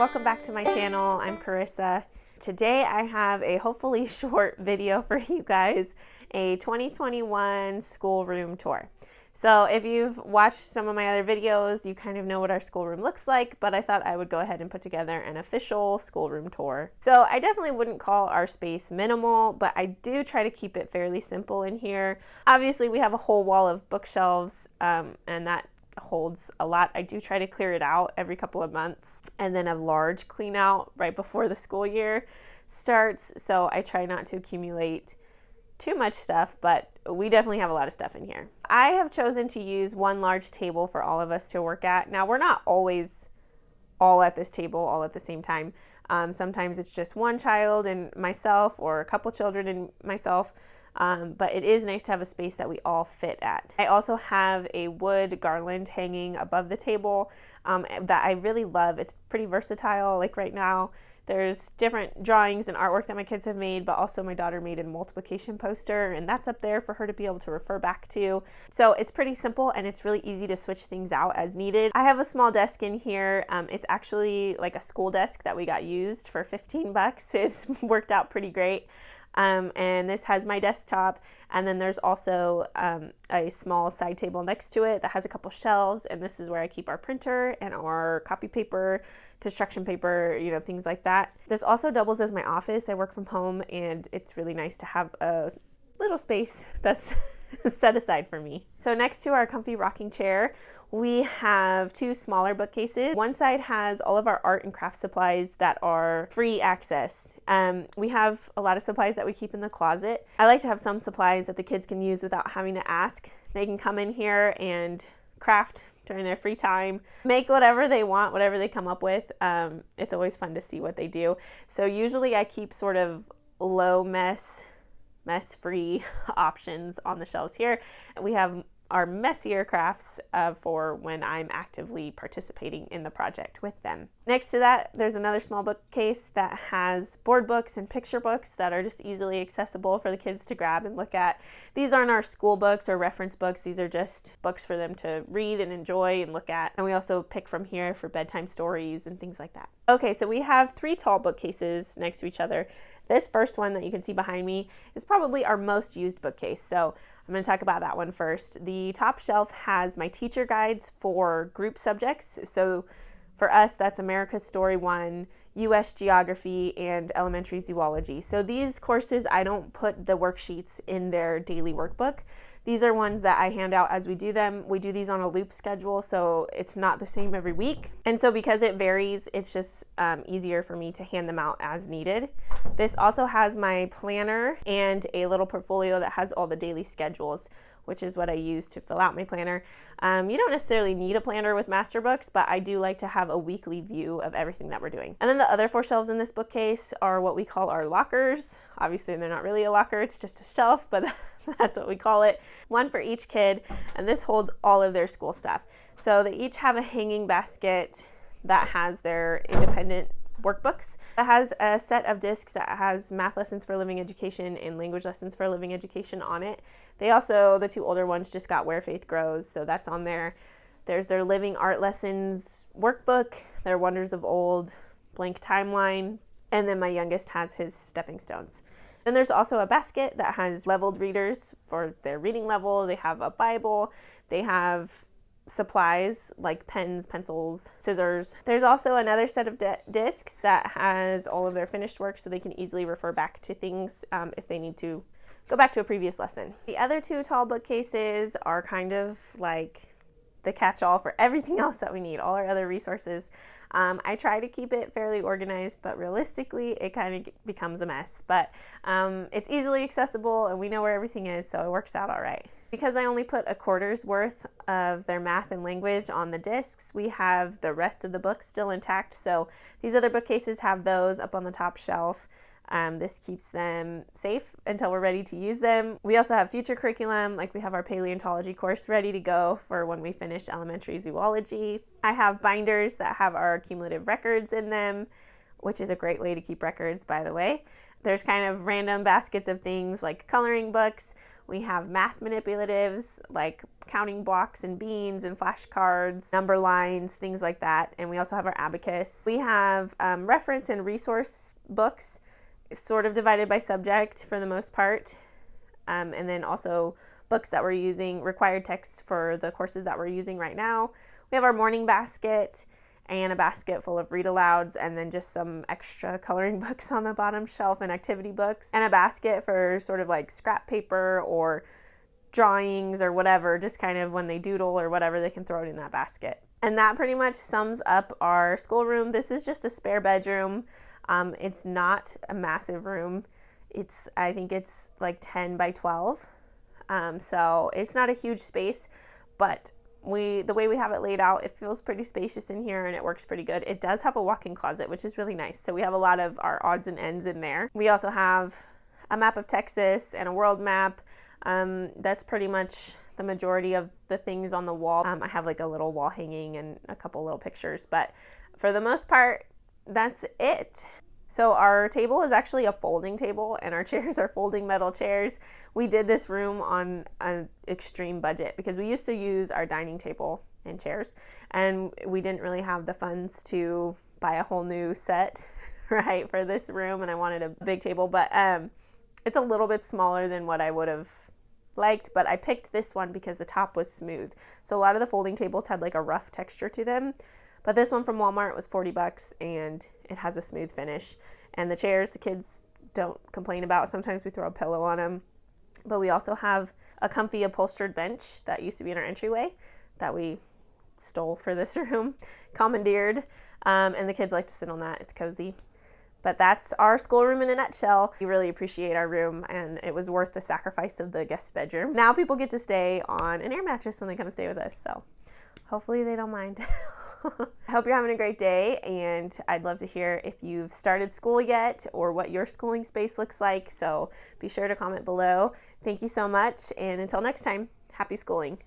welcome back to my channel. I'm Carissa. Today I have a hopefully short video for you guys, a 2021 schoolroom tour. So if you've watched some of my other videos, you kind of know what our schoolroom looks like, but I thought I would go ahead and put together an official schoolroom tour. So I definitely wouldn't call our space minimal, but I do try to keep it fairly simple in here. Obviously we have a whole wall of bookshelves, and that holds a lot. I do try to clear it out every couple of months, and then a large clean out right before the school year starts. So I try not to accumulate too much stuff, but we definitely have a lot of stuff in here. I have chosen to use one large table for all of us to work at. Now, we're not always all at this table all at the same time. Sometimes it's just one child and myself, or a couple children and myself. But it is nice to have a space that we all fit at. I also have a wood garland hanging above the table that I really love. It's pretty versatile. Like right now, there's different drawings and artwork that my kids have made, but also my daughter made a multiplication poster, and that's up there for her to be able to refer back to. So it's pretty simple, and it's really easy to switch things out as needed. I have a small desk in here. It's actually like a school desk that we got used for 15 bucks. It's worked out pretty great. And this has my desktop, and then there's also a small side table next to it that has a couple shelves, and this is where I keep our printer and our copy paper, construction paper, you know, things like that. This also doubles as my office. I work from home, and it's really nice to have a little space that's set aside for me. So next to our comfy rocking chair, we have two smaller bookcases. One side has all of our art and craft supplies that are free access. We have a lot of supplies that we keep in the closet. I like to have some supplies that the kids can use without having to ask. They can come in here and craft during their free time, make whatever they want, whatever they come up with. It's always fun to see what they do. So usually I keep sort of low mess-free options on the shelves here. We have our messier crafts for when I'm actively participating in the project with them. Next to that, there's another small bookcase that has board books and picture books that are just easily accessible for the kids to grab and look at. These aren't our school books or reference books. These are just books for them to read and enjoy and look at. And we also pick from here for bedtime stories and things like that. Okay, so we have three tall bookcases next to each other. This first one that you can see behind me is probably our most used bookcase. So I'm going to talk about that one first. The top shelf has my teacher guides for group subjects. So for us, that's America's Story 1, U.S. Geography, and Elementary Zoology. So these courses, I don't put the worksheets in their daily workbook. These are ones that I hand out as we do them. We do these on a loop schedule, so it's not the same every week. And so because it varies, it's just easier for me to hand them out as needed. This also has my planner and a little portfolio that has all the daily schedules, which is what I use to fill out my planner. You don't necessarily need a planner with master books, but I do like to have a weekly view of everything that we're doing. And then the other four shelves in this bookcase are what we call our lockers. Obviously, they're not really a locker, it's just a shelf, but that's what we call it. One for each kid, and this holds all of their school stuff. So they each have a hanging basket that has their independent workbooks. It has a set of discs that has math lessons for living education and language lessons for living education on it. They also, the two older ones, just got Where Faith Grows, so that's on there. There's their living art lessons workbook, their Wonders of Old, blank timeline, and then my youngest has his stepping stones. Then there's also a basket that has leveled readers for their reading level. They have a Bible. They have supplies like pens, pencils, scissors. There's also another set of discs that has all of their finished work, so they can easily refer back to things if they need to go back to a previous lesson. The other two tall bookcases are kind of like the catch-all for everything else that we need, all our other resources. I try to keep it fairly organized, but realistically it kind of becomes a mess. But it's easily accessible and we know where everything is, so it works out all right. Because I only put a quarter's worth of their math and language on the discs, we have the rest of the books still intact. So these other bookcases have those up on the top shelf. This keeps them safe until we're ready to use them. We also have future curriculum, like we have our paleontology course ready to go for when we finish elementary zoology. I have binders that have our cumulative records in them, which is a great way to keep records, by the way. There's kind of random baskets of things like coloring books. We have math manipulatives like counting blocks and beans and flashcards, number lines, things like that. And we also have our abacus. We have reference and resource books, sort of divided by subject for the most part. And then also books that we're using, required texts for the courses that we're using right now. We have our morning basket and a basket full of read alouds, and then just some extra coloring books on the bottom shelf and activity books, and a basket for sort of like scrap paper or drawings or whatever, just kind of when they doodle or whatever, they can throw it in that basket. And that pretty much sums up our schoolroom. This is just a spare bedroom. It's not a massive room. I think it's like 10 by 12. So it's not a huge space, but the way we have it laid out, it feels pretty spacious in here and it works pretty good. It does have a walk-in closet, which is really nice. So we have a lot of our odds and ends in there. We also have a map of Texas and a world map. That's pretty much the majority of the things on the wall. I have like a little wall hanging and a couple little pictures, but for the most part, that's it. So our table is actually a folding table and our chairs are folding metal chairs. We did this room on an extreme budget because we used to use our dining table and chairs, and we didn't really have the funds to buy a whole new set, right, for this room, and I wanted a big table, but it's a little bit smaller than what I would have liked, but I picked this one because the top was smooth. So a lot of the folding tables had like a rough texture to them. But this one from Walmart was $40 and it has a smooth finish. And the chairs, the kids don't complain about. Sometimes we throw a pillow on them. But we also have a comfy upholstered bench that used to be in our entryway that we stole for this room, commandeered. And the kids like to sit on that. It's cozy. But that's our schoolroom in a nutshell. We really appreciate our room, and it was worth the sacrifice of the guest bedroom. Now people get to stay on an air mattress when they come stay with us. So hopefully they don't mind. I hope you're having a great day, and I'd love to hear if you've started school yet or what your schooling space looks like. So be sure to comment below. Thank you so much, and until next time, happy schooling.